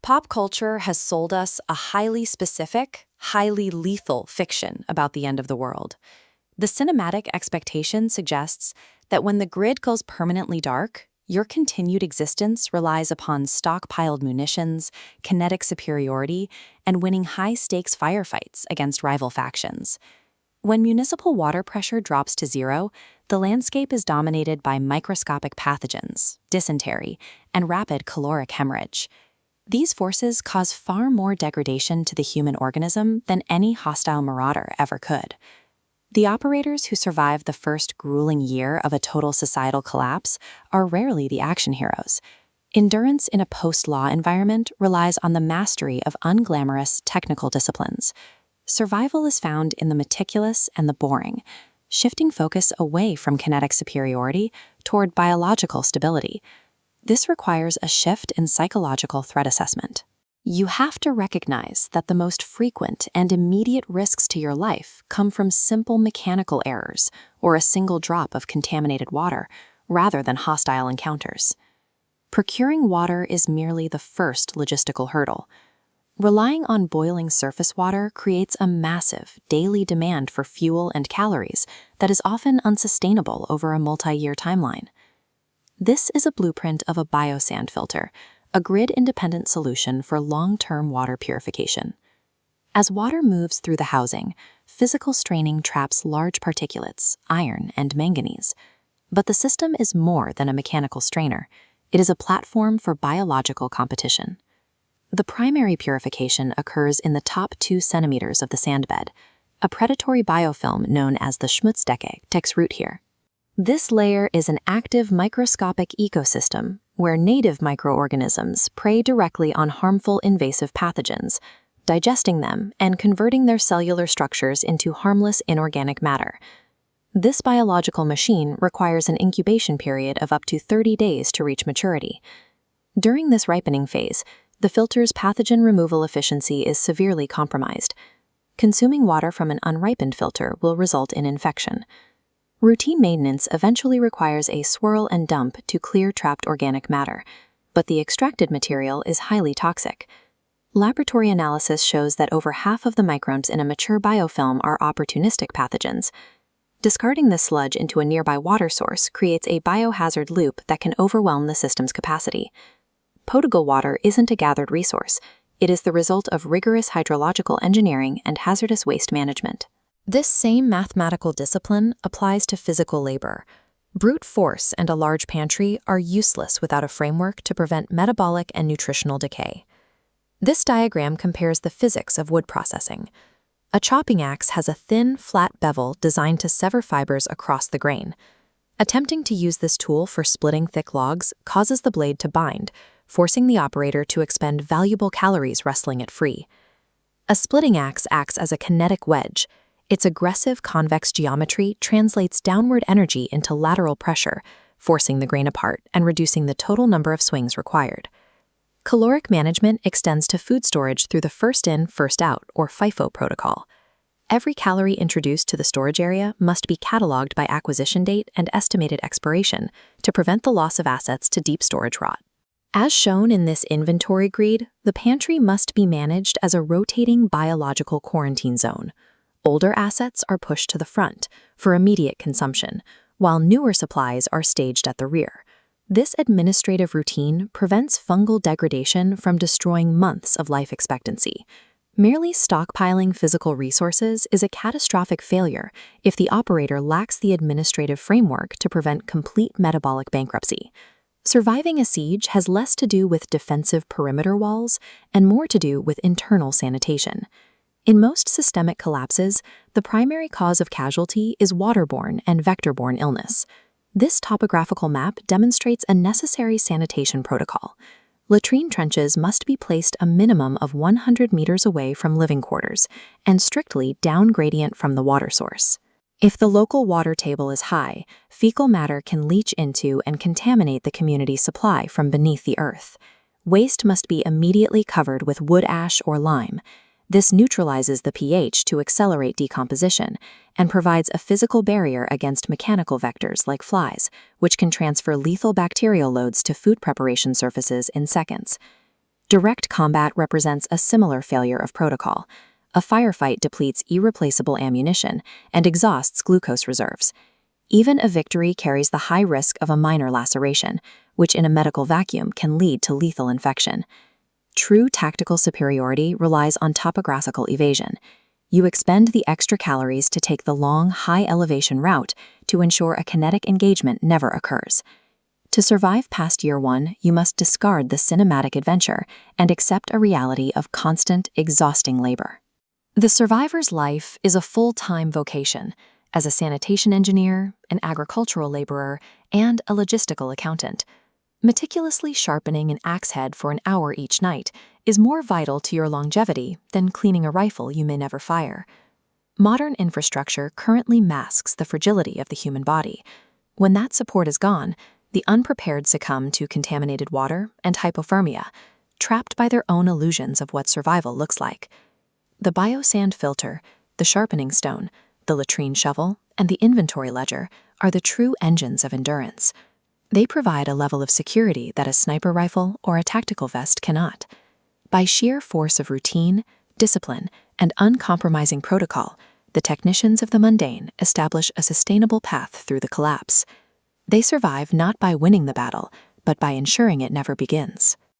Pop culture has sold us a highly specific, highly lethal fiction about the end of the world. The cinematic expectation suggests that when the grid goes permanently dark, your continued existence relies upon stockpiled munitions, kinetic superiority, and winning high-stakes firefights against rival factions. When municipal water pressure drops to zero, the landscape is dominated by microscopic pathogens, dysentery, and rapid caloric hemorrhage. These forces cause far more degradation to the human organism than any hostile marauder ever could. The operators who survive the first grueling year of a total societal collapse are rarely the action heroes. Endurance in a post-law environment relies on the mastery of unglamorous technical disciplines. Survival is found in the meticulous and the boring, shifting focus away from kinetic superiority toward biological stability. This requires a shift in psychological threat assessment. You have to recognize that the most frequent and immediate risks to your life come from simple mechanical errors or a single drop of contaminated water, rather than hostile encounters. Procuring water is merely the first logistical hurdle. Relying on boiling surface water creates a massive daily demand for fuel and calories that is often unsustainable over a multi-year timeline. This is a blueprint of a biosand filter, a grid-independent solution for long-term water purification. As water moves through the housing, physical straining traps large particulates, iron, and manganese. But the system is more than a mechanical strainer. It is a platform for biological competition. The primary purification occurs in the top 2 centimeters of the sandbed. A predatory biofilm known as the Schmutzdecke takes root here. This layer is an active microscopic ecosystem where native microorganisms prey directly on harmful invasive pathogens, digesting them and converting their cellular structures into harmless inorganic matter. This biological machine requires an incubation period of up to 30 days to reach maturity. During this ripening phase, the filter's pathogen removal efficiency is severely compromised. Consuming water from an unripened filter will result in infection. Routine maintenance eventually requires a swirl and dump to clear trapped organic matter, but the extracted material is highly toxic. Laboratory analysis shows that over half of the microbes in a mature biofilm are opportunistic pathogens. Discarding this sludge into a nearby water source creates a biohazard loop that can overwhelm the system's capacity. Potable water isn't a gathered resource. It is the result of rigorous hydrological engineering and hazardous waste management. This same mathematical discipline applies to physical labor. Brute force and a large pantry are useless without a framework to prevent metabolic and nutritional decay. This diagram compares the physics of wood processing. A chopping axe has a thin, flat bevel designed to sever fibers across the grain. Attempting to use this tool for splitting thick logs causes the blade to bind, forcing the operator to expend valuable calories wrestling it free. A splitting axe acts as a kinetic wedge. Its aggressive convex geometry translates downward energy into lateral pressure, forcing the grain apart and reducing the total number of swings required. Caloric management extends to food storage through the first-in, first-out, or FIFO protocol. Every calorie introduced to the storage area must be cataloged by acquisition date and estimated expiration to prevent the loss of assets to deep storage rot. As shown in this inventory grid, the pantry must be managed as a rotating biological quarantine zone. Older assets are pushed to the front for immediate consumption, while newer supplies are staged at the rear. This administrative routine prevents fungal degradation from destroying months of life expectancy. Merely stockpiling physical resources is a catastrophic failure if the operator lacks the administrative framework to prevent complete metabolic bankruptcy. Surviving a siege has less to do with defensive perimeter walls and more to do with internal sanitation. In most systemic collapses, the primary cause of casualty is waterborne and vector-borne illness. This topographical map demonstrates a necessary sanitation protocol. Latrine trenches must be placed a minimum of 100 meters away from living quarters and strictly down-gradient from the water source. If the local water table is high, fecal matter can leach into and contaminate the community supply from beneath the earth. Waste must be immediately covered with wood ash or lime. This neutralizes the pH to accelerate decomposition and provides a physical barrier against mechanical vectors like flies, which can transfer lethal bacterial loads to food preparation surfaces in seconds. Direct combat represents a similar failure of protocol. A firefight depletes irreplaceable ammunition and exhausts glucose reserves. Even a victory carries the high risk of a minor laceration, which in a medical vacuum can lead to lethal infection. True tactical superiority relies on topographical evasion. You expend the extra calories to take the long, high-elevation route to ensure a kinetic engagement never occurs. To survive past year one, you must discard the cinematic adventure and accept a reality of constant, exhausting labor. The survivor's life is a full-time vocation, as a sanitation engineer, an agricultural laborer, and a logistical accountant. Meticulously sharpening an axe head for an hour each night is more vital to your longevity than cleaning a rifle you may never fire. Modern infrastructure currently masks the fragility of the human body. When that support is gone, the unprepared succumb to contaminated water and hypothermia, trapped by their own illusions of what survival looks like. The biosand filter, the sharpening stone, the latrine shovel, and the inventory ledger are the true engines of endurance. They provide a level of security that a sniper rifle or a tactical vest cannot. By sheer force of routine, discipline, and uncompromising protocol, the technicians of the mundane establish a sustainable path through the collapse. They survive not by winning the battle, but by ensuring it never begins.